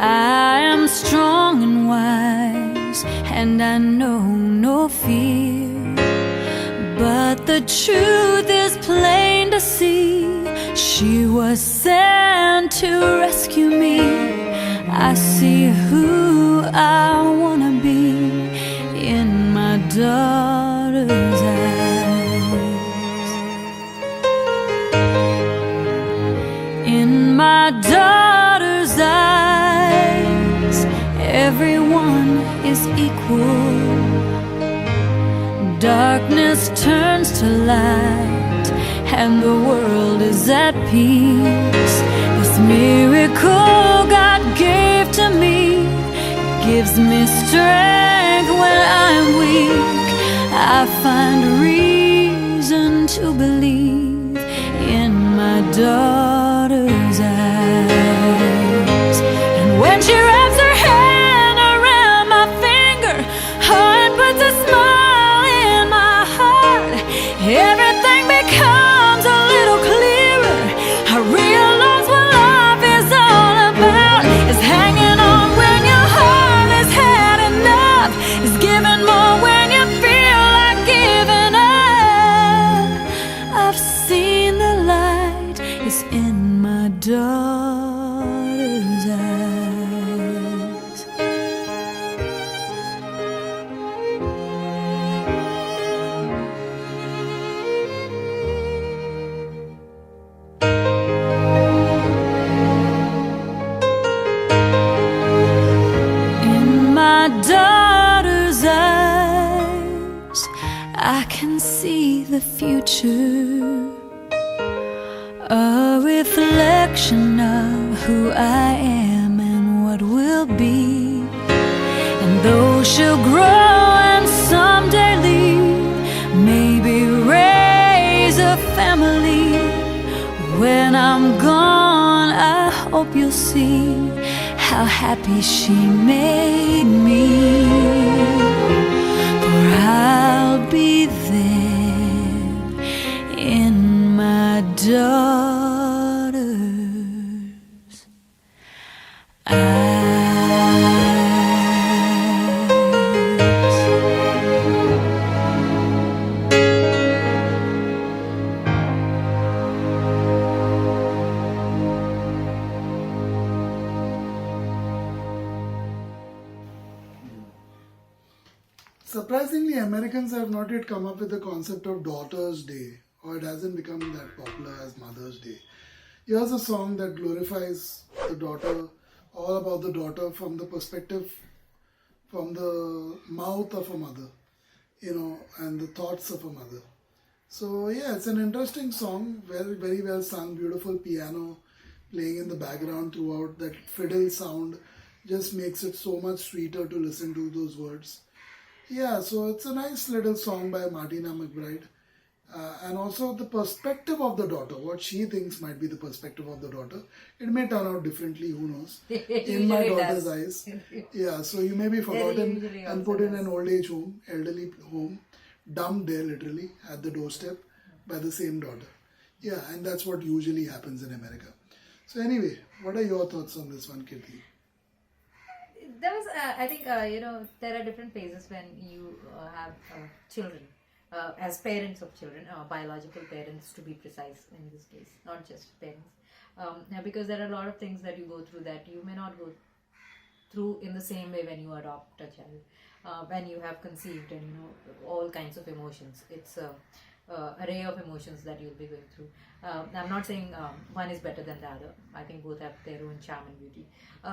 I am strong and wise, and I know no fear. But the truth is plain to see. She was sent to rescue me. I see who I wanna be in my daughter's eyes. In my daughter's eyes, everyone is equal. Darkness turns to light, and the world is at peace. This miracle God gave to me gives me strength when I'm weak. I find reason to believe in my daughter's eyes. And when she wraps her hand around my finger, and puts a smile in my heart, everything becomes a little clearer. I realize what life is all about. It's hanging on when your heart has had enough. It's giving more when you feel like giving up. I've seen the light is in my daughter's eyes. In my daughter's eyes, I can see the future, a reflection of who I am and what will be. And though she'll grow and someday leave, maybe raise a family, when I'm gone, I hope you'll see how happy she made me. For I'll be there in my daughter's eyes. Surprisingly, Americans have not yet come up with the concept of Daughter's Day, or it hasn't become that popular as Mother's Day. Here's a song that glorifies the daughter, all about the daughter from the perspective, from the mouth of a mother, and the thoughts of a mother. So yeah, it's an interesting song, very, very well sung, beautiful piano playing in the background throughout. That fiddle sound just makes it so much sweeter to listen to those words. Yeah, so it's a nice little song by Martina McBride. And also the perspective of the daughter, what she thinks might be the perspective of the daughter. It may turn out differently, who knows, in my daughter's eyes. Yeah, so you may be forgotten and put in an old age home, elderly home, dumped there literally at the doorstep by the same daughter. Yeah, and that's what usually happens in America. So anyway, what are your thoughts on this one, Kirti? There was, I think, there are different phases when you have children, as parents of children, biological parents to be precise in this case, not just parents. Because there are a lot of things that you go through that you may not go through in the same way when you adopt a child, when you have conceived, and all kinds of emotions. It's a array of emotions that you'll be going through. I'm not saying one is better than the other. I think both have their own charm and beauty.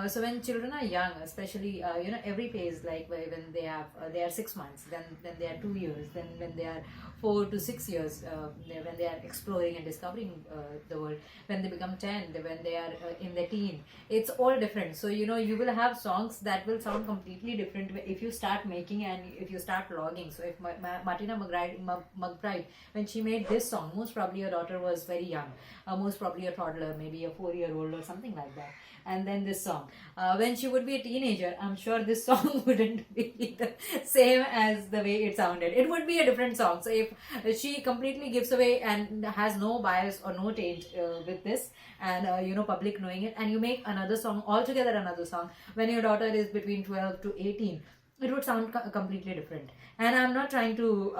So when children are young, especially every phase, like when they are 6 months, then they are 2 years, then when they are 4 to 6 years, when they are exploring and discovering the world, when they become 10, when they are in their teen, it's all different. So you will have songs that will sound completely different if you start making and if you start logging. So if Martina McBride when she made this song, most probably her daughter was very young, most probably a toddler, maybe a 4-year-old or something like that. And then this song, when she would be a teenager, I'm sure this song wouldn't be the same as the way it sounded. It would be a different song. So if she completely gives away and has no bias or no taint with this, and public knowing it, and you make another song, altogether another song, when your daughter is between 12 to 18, it would sound completely different. And I'm not trying to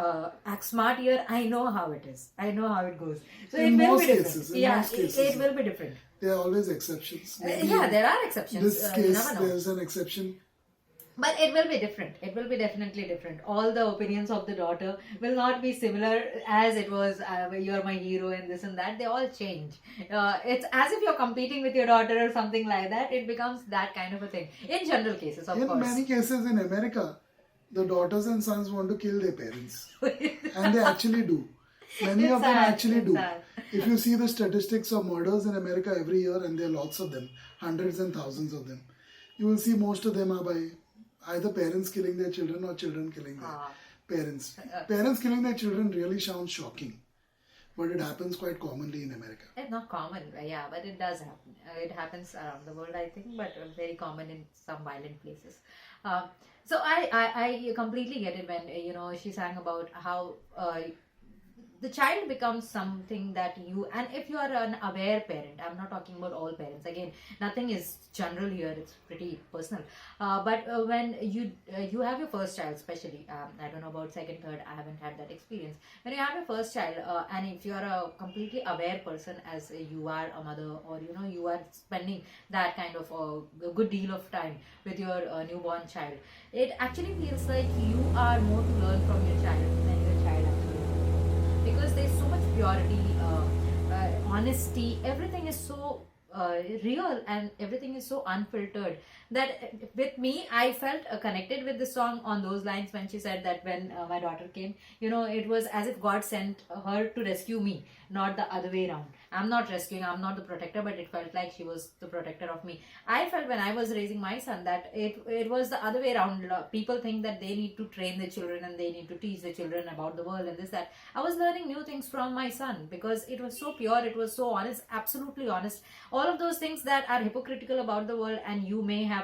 act smart here. I know how it is. I know how it goes. So In it will most be different. cases, in Yeah, most cases, it will be different. There are always exceptions. Maybe Yeah, in there are exceptions. this You case, never know. there's an exception. But it will be different. It will be definitely different. All the opinions of the daughter will not be similar as it was, you're my hero and this and that. They all change. It's as if you're competing with your daughter or something like that. It becomes that kind of a thing. In general cases, of In course. many cases in America, the daughters and sons want to kill their parents. And they actually do. Many It's of them sad, actually it's do. sad. If you see the statistics of murders in America every year, and there are lots of them, hundreds and thousands of them, you will see most of them are by either parents killing their children or children killing their parents. Parents killing their children really sounds shocking, but it happens quite commonly in America. It's not common, yeah, but it does happen. It happens around the world, I think, but very common in some violent places. So I completely get it when she sang about how the child becomes something that you, and if you are an aware parent, I'm not talking about all parents, again, nothing is general here, it's pretty personal, but when you have your first child, especially, I don't know about second, third, I haven't had that experience. When you have your first child, and if you are a completely aware person, as you are a mother, or you are spending that kind of a good deal of time with your newborn child, it actually feels like you are more to learn from your child than your child actually, because there's so much purity, honesty, everything is so real, and everything is so unfiltered, that with me, I felt connected with the song on those lines when she said that when my daughter came, it was as if God sent her to rescue me, not the other way around. I'm not rescuing, I'm not the protector, but it felt like she was the protector of me. I felt when I was raising my son that it was the other way around. People think that they need to train the children and they need to teach the children about the world and this, that. I was learning new things from my son because it was so pure, it was so honest, absolutely honest. All of those things that are hypocritical about the world, and you may have,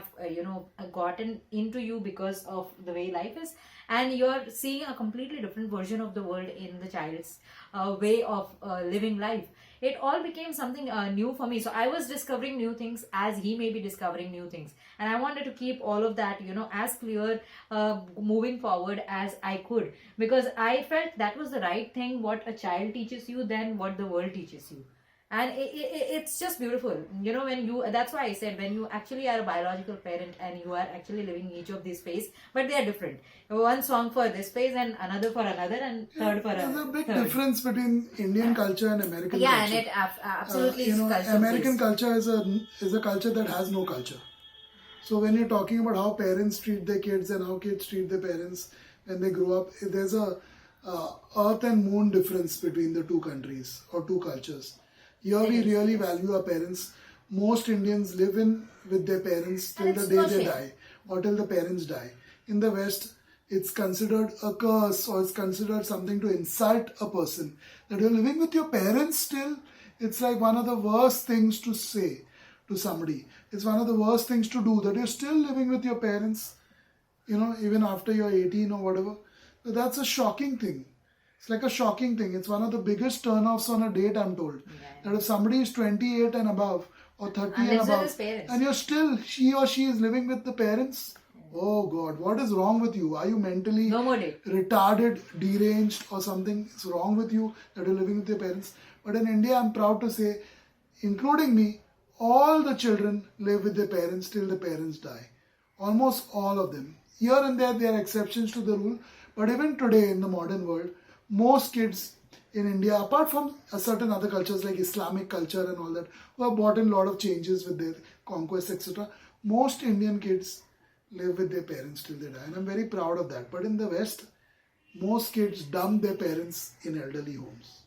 gotten into you because of the way life is, and you're seeing a completely different version of the world in the child's way of living life. It all became something new for me. So I was discovering new things as he may be discovering new things. And I wanted to keep all of that, as clear moving forward as I could. Because I felt that was the right thing, what a child teaches you than what the world teaches you. And it's just beautiful. That's why I said, when you actually are a biological parent and you are actually living each of these space, but they are different. One song for this space and another for another and third for another. There's a big difference between Indian culture and American culture. Yeah, and it absolutely is culture. American culture is a culture that has no culture. So when you're talking about how parents treat their kids and how kids treat their parents when they grow up, there's a earth and moon difference between the two countries or two cultures. Here we really value our parents. Most Indians live with their parents till the day they die or till the parents die. In the West, it's considered a curse or it's considered something to insult a person. That you're living with your parents still, it's like one of the worst things to say to somebody. It's one of the worst things to do, that you're still living with your parents, even after you're 18 or whatever. But that's a shocking thing. It's like a shocking thing. It's one of the biggest turn-offs on a date, I'm told. Yeah. That if somebody is 28 and above or 30 and above, and he or she is living with the parents, oh God, what is wrong with you? Are you mentally retarded, deranged or something is wrong with you that you're living with your parents? But in India, I'm proud to say, including me, all the children live with their parents till the parents die. Almost all of them. Here and there are exceptions to the rule. But even today in the modern world, most kids in India, apart from certain other cultures like Islamic culture and all that, who have brought in a lot of changes with their conquests, etc., most Indian kids live with their parents till they die. And I'm very proud of that. But in the West, most kids dump their parents in elderly homes.